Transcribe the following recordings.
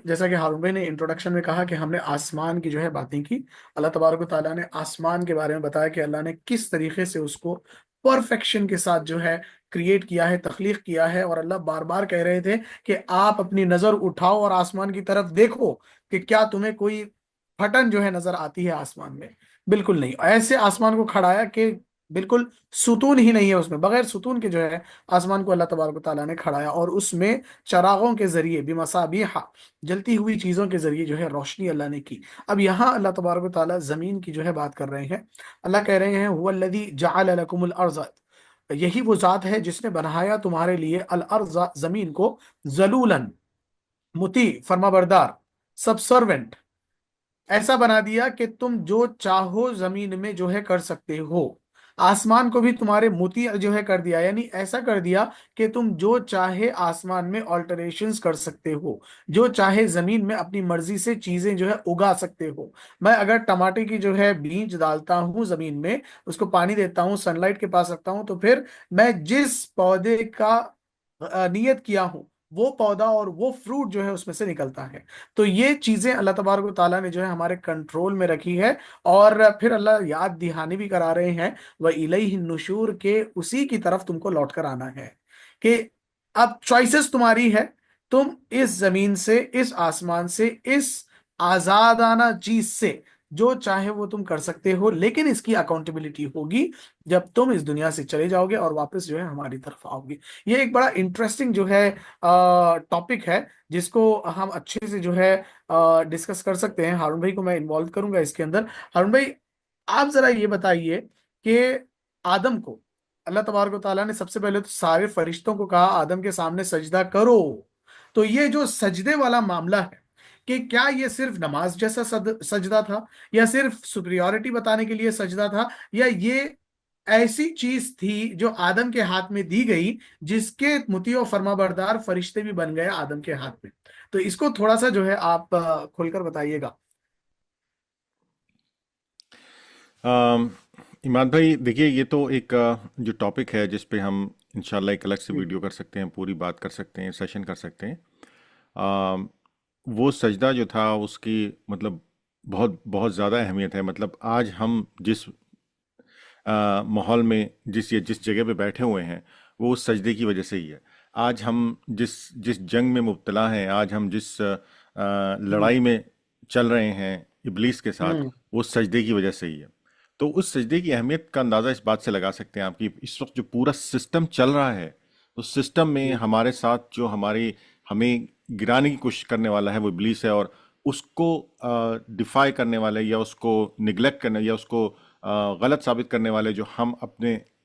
جیسا کہ ہارون بھائی نے انٹروڈکشن میں کہا کہ ہم نے آسمان کی جو ہے باتیں کی، اللہ تبارک و تعالیٰ نے آسمان کے بارے میں بتایا کہ اللہ نے کس طریقے سے اس کو پرفیکشن کے ساتھ جو ہے کریٹ کیا ہے، تخلیق کیا ہے، اور اللہ بار بار کہہ رہے تھے کہ آپ اپنی نظر اٹھاؤ اور آسمان کی طرف دیکھو کہ کیا تمہیں کوئی پھٹن جو ہے نظر آتی ہے آسمان میں؟ بالکل نہیں، ایسے آسمان کو کھڑایا کہ بالکل ستون ہی نہیں ہے اس میں، بغیر ستون کے جو ہے آسمان کو اللہ تبارک و تعالیٰ نے کھڑایا، اور اس میں چراغوں کے ذریعے بمصابیح، جلتی ہوئی چیزوں کے ذریعے جو ہے روشنی اللہ نے کی۔ اب یہاں اللہ تبارک و تعالیٰ زمین کی جو ہے بات کر رہے ہیں۔ اللہ کہہ رہے ہیں هو الذی جعل لکم الارض، یہی وہ ذات ہے جس نے بنایا تمہارے لیے الارض، زمین کو، ذلولن، مطیع، فرما بردار، سبسرونٹ، ایسا بنا دیا کہ تم جو چاہو زمین میں جو ہے کر سکتے ہو۔ آسمان کو بھی تمہارے مطیع جو ہے کر دیا، یعنی ایسا کر دیا کہ تم جو چاہے آسمان میں آلٹریشنز کر سکتے ہو، جو چاہے زمین میں اپنی مرضی سے چیزیں جو ہے اگا سکتے ہو۔ میں اگر ٹماٹر کی جو ہے بیج ڈالتا ہوں زمین میں، اس کو پانی دیتا ہوں، سن لائٹ کے پاس رکھتا ہوں، تو پھر میں جس پودے کا نیت کیا ہوں وہ پودا اور وہ فروٹ جو ہے اس میں سے نکلتا ہے۔ تو یہ چیزیں اللہ تبارک و تعالیٰ نے جو ہے ہمارے کنٹرول میں رکھی ہے، اور پھر اللہ یاد دہانی بھی کرا رہے ہیں وَإِلَيْهِ النُّشُورُ، کے اسی کی طرف تم کو لوٹ کر آنا ہے، کہ اب چوائسز تمہاری ہے، تم اس زمین سے، اس آسمان سے، اس آزادانہ چیز سے جو چاہے وہ تم کر سکتے ہو، لیکن اس کی اکاؤنٹیبلٹی ہوگی جب تم اس دنیا سے چلے جاؤ گے اور واپس جو ہے ہماری طرف آؤ گے۔ یہ ایک بڑا انٹرسٹنگ جو ہے ٹاپک ہے، جس کو ہم اچھے سے جو ہے ڈسکس کر سکتے ہیں۔ ہارون بھائی کو میں انوالو کروں گا اس کے اندر۔ ہارون بھائی، آپ ذرا یہ بتائیے کہ آدم کو اللہ تبارک و تعالیٰ نے سب سے پہلے تو سارے فرشتوں کو کہا آدم کے سامنے سجدہ کرو، تو یہ جو سجدے والا معاملہ ہے، کہ کیا یہ صرف نماز جیسا سجدہ تھا، یا صرف سپریورٹی بتانے کے لیے سجدہ تھا، یا یہ ایسی چیز تھی جو آدم کے ہاتھ میں دی گئی، جس کے مطیع و فرما بردار فرشتے بھی بن گئے آدم کے ہاتھ میں؟ تو اس کو تھوڑا سا جو ہے آپ کھول کر بتائیے گا۔ آم، عماد بھائی دیکھیے، یہ تو ایک جو ٹاپک ہے جس پہ ہم انشاءاللہ ایک الگ سے جی ویڈیو کر سکتے ہیں، پوری بات کر سکتے ہیں، سیشن کر سکتے ہیں۔ آم، وہ سجدہ جو تھا اس کی مطلب بہت بہت زیادہ اہمیت ہے۔ مطلب آج ہم جس ماحول میں، جس جگہ پہ بیٹھے ہوئے ہیں، وہ اس سجدے کی وجہ سے ہی ہے۔ آج ہم جس جنگ میں مبتلا ہیں، آج ہم جس ہوں لڑائی میں چل رہے ہیں ابلیس کے ساتھ، ہوں وہ سجدے کی وجہ سے ہی ہے۔ تو اس سجدے کی اہمیت کا اندازہ اس بات سے لگا سکتے ہیں آپ کی اس وقت جو پورا سسٹم چل رہا ہے، اس سسٹم میں جی ہمارے ساتھ جو ہمیں گرانے کی کوشش کرنے والا ہے وہ ابلیس ہے، اور اس کو ڈیفائی کرنے والے، یا اس کو نگلیکٹ کرنے، یا اس کو غلط ثابت کرنے والے جو ہم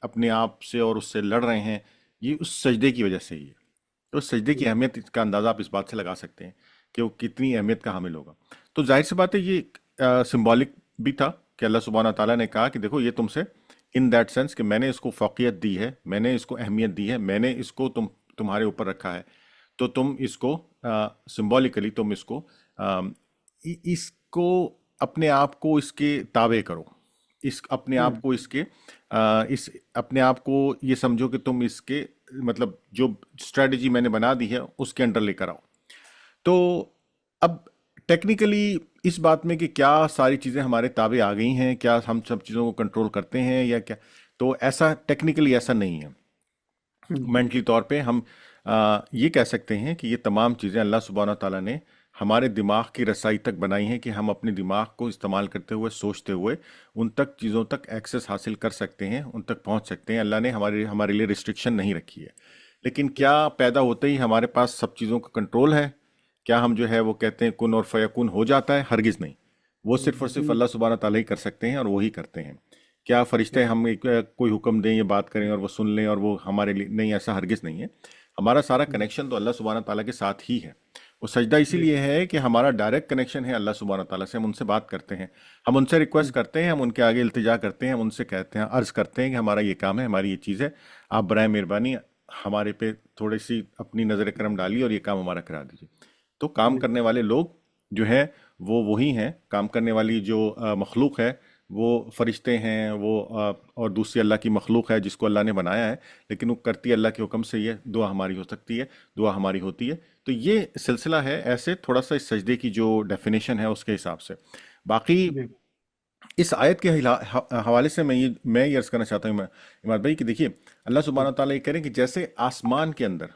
اپنے آپ سے اور اس سے لڑ رہے ہیں، یہ اس سجدے کی وجہ سے ہی ہے۔ تو اس سجدے کی جی اہمیت کا اندازہ آپ اس بات سے لگا سکتے ہیں کہ وہ کتنی اہمیت کا حامل ہوگا۔ تو ظاہر سی بات ہے، یہ سمبولک بھی تھا کہ اللہ سبحانہ تعالیٰ نے کہا کہ دیکھو یہ تم سے، ان دیٹ سینس کہ میں نے اس کو فوقیت دی ہے، میں نے اس کو اہمیت دی ہے، میں نے اس کو تمہارے اوپر رکھا ہے، تو تم اس کو سمبولکلی تم اس کو اپنے آپ کو اس کے تابع کرو، اپنے آپ ہوں کو اپنے آپ کو یہ سمجھو کہ تم اس کے مطلب جو اسٹریٹجی میں نے بنا دی ہے اس کے انڈر لے کر آؤ۔ تو اب ٹیکنیکلی اس بات میں کہ کیا ساری چیزیں ہمارے تابع آ گئی ہیں، کیا ہم سب چیزوں کو کنٹرول کرتے ہیں یا کیا، تو ایسا ٹیکنیکلی ایسا نہیں ہے۔ ہوں مینٹلی طور پہ ہم یہ کہہ سکتے ہیں کہ یہ تمام چیزیں اللہ سبحانہ تعالیٰ نے ہمارے دماغ کی رسائی تک بنائی ہیں، کہ ہم اپنے دماغ کو استعمال کرتے ہوئے، سوچتے ہوئے ان تک چیزوں تک ایکسس حاصل کر سکتے ہیں، ان تک پہنچ سکتے ہیں۔ اللہ نے ہمارے لیے ریسٹرکشن نہیں رکھی ہے۔ لیکن کیا پیدا ہوتے ہی ہمارے پاس سب چیزوں کا کنٹرول ہے؟ کیا ہم جو ہے وہ کہتے ہیں کن اور فیکون ہو جاتا ہے؟ ہرگز نہیں۔ وہ صرف اور صرف اللہ سبحانہ تعالیٰ ہی کر سکتے ہیں، اور وہی کرتے ہیں۔ کیا فرشتے ہم کوئی حکم دیں یا بات کریں اور وہ سن لیں اور وہ ہمارے لیے؟ نہیں، ایسا ہرگز نہیں ہے۔ ہمارا سارا کنیکشن تو اللہ سبحانہ تعالیٰ کے ساتھ ہی ہے۔ وہ سجدہ اسی جی لیے ہے کہ ہمارا ڈائریکٹ کنیکشن ہے اللہ سبحانہ تعالیٰ سے۔ ہم ان سے بات کرتے ہیں، ہم ان سے ریکویسٹ کرتے ہیں، ہم ان کے آگے التجا کرتے ہیں، ہم ان سے کہتے ہیں، عرض کرتے ہیں کہ ہمارا یہ کام ہے، ہماری یہ چیز ہے، آپ برائے مہربانی ہمارے پہ تھوڑی سی اپنی نظر کرم ڈالیے اور یہ کام ہمارا کرا دیجیے۔ تو کام جی کرنے والے لوگ جو ہیں وہ وہی ہیں، کام کرنے والی جو مخلوق ہے وہ فرشتے ہیں، وہ اور دوسری اللہ کی مخلوق ہے جس کو اللہ نے بنایا ہے، لیکن وہ کرتی اللہ کے حکم سے یہ دعا ہماری ہو سکتی ہے، دعا ہماری ہوتی ہے۔ تو یہ سلسلہ ہے ایسے تھوڑا سا اس سجدے کی جو ڈیفینیشن ہے اس کے حساب سے۔ باقی جی اس آیت کے حوالے سے میں یہ عرض کرنا چاہتا ہوں عماد بھائی کہ دیکھیے اللہ جی۔ سبحانہ و تعالیٰ یہ کریں کہ جیسے آسمان کے اندر،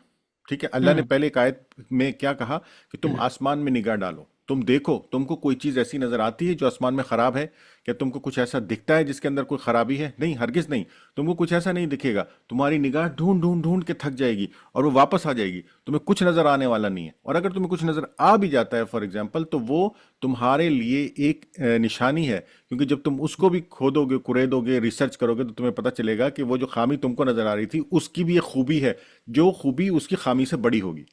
ٹھیک ہے، اللہ نے ہوں پہلے ایک آیت میں کیا کہا کہ تم آسمان میں نگاہ ڈالو، تم دیکھو تم کو کوئی چیز ایسی نظر آتی ہے جو آسمان میں خراب ہے؟ کیا تم کو کچھ ایسا دکھتا ہے جس کے اندر کوئی خرابی ہے؟ نہیں، ہرگز نہیں، تم کو کچھ ایسا نہیں دکھے گا۔ تمہاری نگاہ ڈھونڈ ڈھونڈ ڈھونڈ کے تھک جائے گی اور وہ واپس آ جائے گی، تمہیں کچھ نظر آنے والا نہیں ہے۔ اور اگر تمہیں کچھ نظر آ بھی جاتا ہے فار ایگزامپل، تو وہ تمہارے لیے ایک نشانی ہے، کیونکہ جب تم اس کو بھی کھودو گے، کریدو گے، ریسرچ کرو گے، تو تمہیں پتہ چلے گا کہ وہ جو خامی تم کو نظر آ رہی تھی اس کی بھی ایک خوبی ہے، جو خوبی اس کی خامی سے بڑی ہوگی۔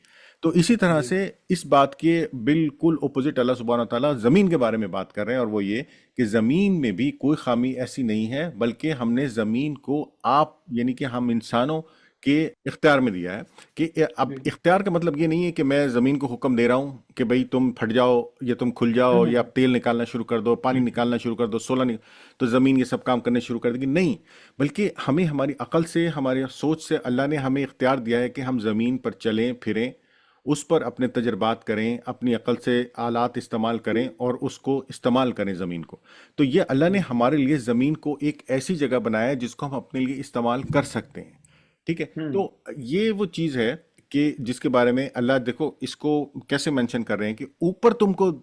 تو اسی طرح جی سے اس بات کے بالکل اپوزٹ اللہ سبحانہ تعالیٰ زمین کے بارے میں بات کر رہے ہیں، اور وہ یہ کہ زمین میں بھی کوئی خامی ایسی نہیں ہے، بلکہ ہم نے زمین کو آپ یعنی کہ ہم انسانوں کے اختیار میں دیا ہے۔ کہ اب جی۔ اختیار کا مطلب یہ نہیں ہے کہ میں زمین کو حکم دے رہا ہوں کہ بھئی تم پھٹ جاؤ یا تم کھل جاؤ یا ہوں تیل نکالنا شروع کر دو، پانی نکالنا شروع کر دو، تو زمین یہ سب کام کرنے شروع کر دے گی، نہیں۔ بلکہ ہمیں ہماری عقل سے، ہماری سوچ سے اللہ نے ہمیں اختیار دیا ہے کہ ہم زمین پر چلیں پھریں، اس پر اپنے تجربات کریں، اپنی عقل سے آلات استعمال کریں اور اس کو استعمال کریں زمین کو۔ تو یہ اللہ نے ہمارے لیے زمین کو ایک ایسی جگہ بنایا ہے جس کو ہم اپنے لیے استعمال کر سکتے ہیں، ٹھیک ہے؟ ہوں تو یہ وہ چیز ہے کہ جس کے بارے میں اللہ دیکھو اس کو کیسے مینشن کر رہے ہیں کہ اوپر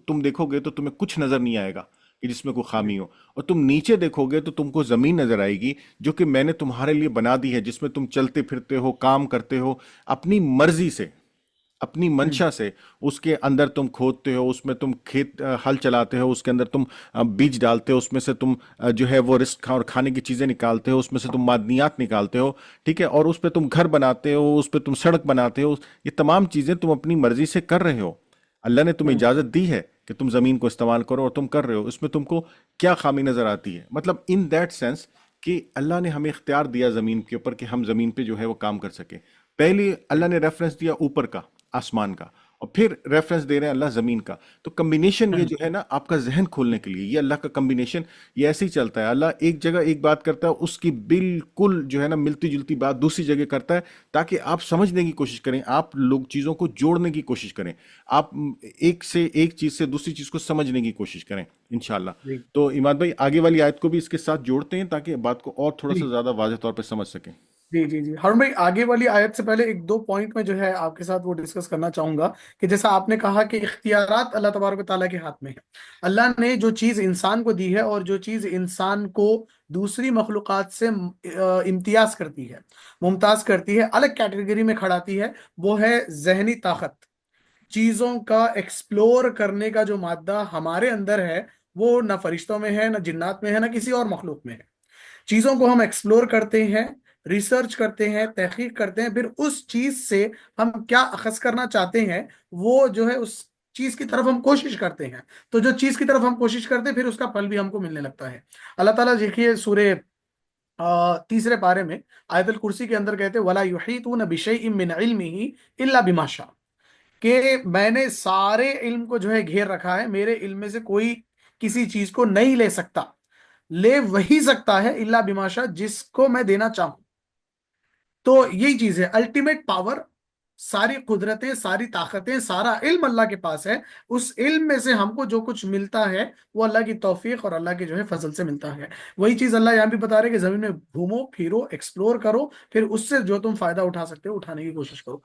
تم دیکھو گے تو تمہیں کچھ نظر نہیں آئے گا کہ جس میں کوئی جی خامی ہو، اور تم نیچے دیکھو گے تو تم کو زمین نظر آئے گی جو کہ میں نے تمہارے لیے بنا دی ہے، جس میں تم چلتے پھرتے ہو، کام کرتے ہو اپنی مرضی سے، اپنی ہوں منشا سے۔ اس کے اندر تم کھودتے ہو، اس میں تم کھیت ہل چلاتے ہو، اس کے اندر تم بیج ڈالتے ہو، اس میں سے تم جو ہے وہ رزق اور کھانے کی چیزیں نکالتے ہو، اس میں سے تم معدنیات نکالتے ہو، ٹھیک ہے، اور اس پہ تم گھر بناتے ہو، اس پہ تم سڑک بناتے ہو۔ یہ تمام چیزیں تم اپنی مرضی سے کر رہے ہو، اللہ نے تمہیں ہوں اجازت دی ہے کہ تم زمین کو استعمال کرو، اور تم کر رہے ہو۔ اس میں تم کو کیا خامی نظر آتی ہے؟ مطلب ان دیٹ سینس کہ اللہ نے ہمیں اختیار دیا زمین کے اوپر کہ ہم زمین پہ جو ہے وہ کام کر سکیں۔ پہلے اللہ نے ریفرنس دیا اوپر کا، آسمان کا، اور پھر ریفرنس دے رہے ہیں اللہ زمین کا۔ تو کمبینیشن یہ ہوں جو ہے نا آپ کا ذہن کھولنے کے لیے، یہ اللہ کا کمبینیشن یہ ایسے ہی چلتا ہے۔ اللہ ایک جگہ ایک بات کرتا ہے، اس کی بالکل جو ہے نا ملتی جلتی بات دوسری جگہ کرتا ہے، تاکہ آپ سمجھنے کی کوشش کریں، آپ لوگ چیزوں کو جوڑنے کی کوشش کریں، آپ ایک سے ایک چیز سے دوسری چیز کو سمجھنے کی کوشش کریں انشاءاللہ۔ جی تو عماد بھائی آگے والی آیت کو بھی اس کے ساتھ جوڑتے ہیں تاکہ بات کو اور تھوڑا سا جی زیادہ واضح طور پہ سمجھ سکیں۔ جی جی جی ہارون بھائی، آگے والی آیت سے پہلے ایک دو پوائنٹ میں جو ہے آپ کے ساتھ وہ ڈسکس کرنا چاہوں گا کہ جیسا آپ نے کہا کہ اختیارات اللہ تبارک و تعالیٰ کے ہاتھ میں ہے۔ اللہ نے جو چیز انسان کو دی ہے اور جو چیز انسان کو دوسری مخلوقات سے امتیاز کرتی ہے، ممتاز کرتی ہے، الگ کیٹیگری میں کھڑاتی ہے، وہ ہے ذہنی طاقت۔ چیزوں کا ایکسپلور کرنے کا جو مادہ ہمارے اندر ہے، وہ نہ فرشتوں میں ہے، نہ جنات میں ہے، نہ کسی اور مخلوق میں ہے۔ چیزوں کو ہم ایکسپلور کرتے ہیں، ریسرچ کرتے ہیں، تحقیق کرتے ہیں، پھر اس چیز سے ہم کیا اخذ کرنا چاہتے ہیں، وہ جو ہے اس چیز کی طرف ہم کوشش کرتے ہیں۔ تو جو چیز کی طرف ہم کوشش کرتے ہیں، پھر اس کا پھل بھی ہم کو ملنے لگتا ہے۔ اللہ تعالیٰ دیکھیے سورہ تیسرے پارے میں آیت الکرسی کے اندر کہتے وَلَا يُحِيطُونَ بِشَيْءٍ مِّنْ عِلْمِهِ إِلَّا بِمَا شَاءَ، کہ میں نے سارے علم کو جو ہے گھیر رکھا ہے، میرے علم میں سے کوئی کسی چیز کو نہیں لے سکتا، لے وہی سکتا ہے الا بما شاء، جس کو میں دینا چاہوں۔ تو یہی چیز ہے، الٹیمیٹ پاور، ساری قدرتیں، ساری طاقتیں، سارا علم اللہ کے پاس ہے۔ اس علم میں سے ہم کو جو کچھ ملتا ہے وہ اللہ کی توفیق اور اللہ کے جو ہے فضل سے ملتا ہے۔ وہی چیز اللہ یہاں بھی بتا رہے کہ زمین میں گھومو پھرو، ایکسپلور کرو، پھر اس سے جو تم فائدہ اٹھا سکتے ہو اٹھانے کی کوشش کرو۔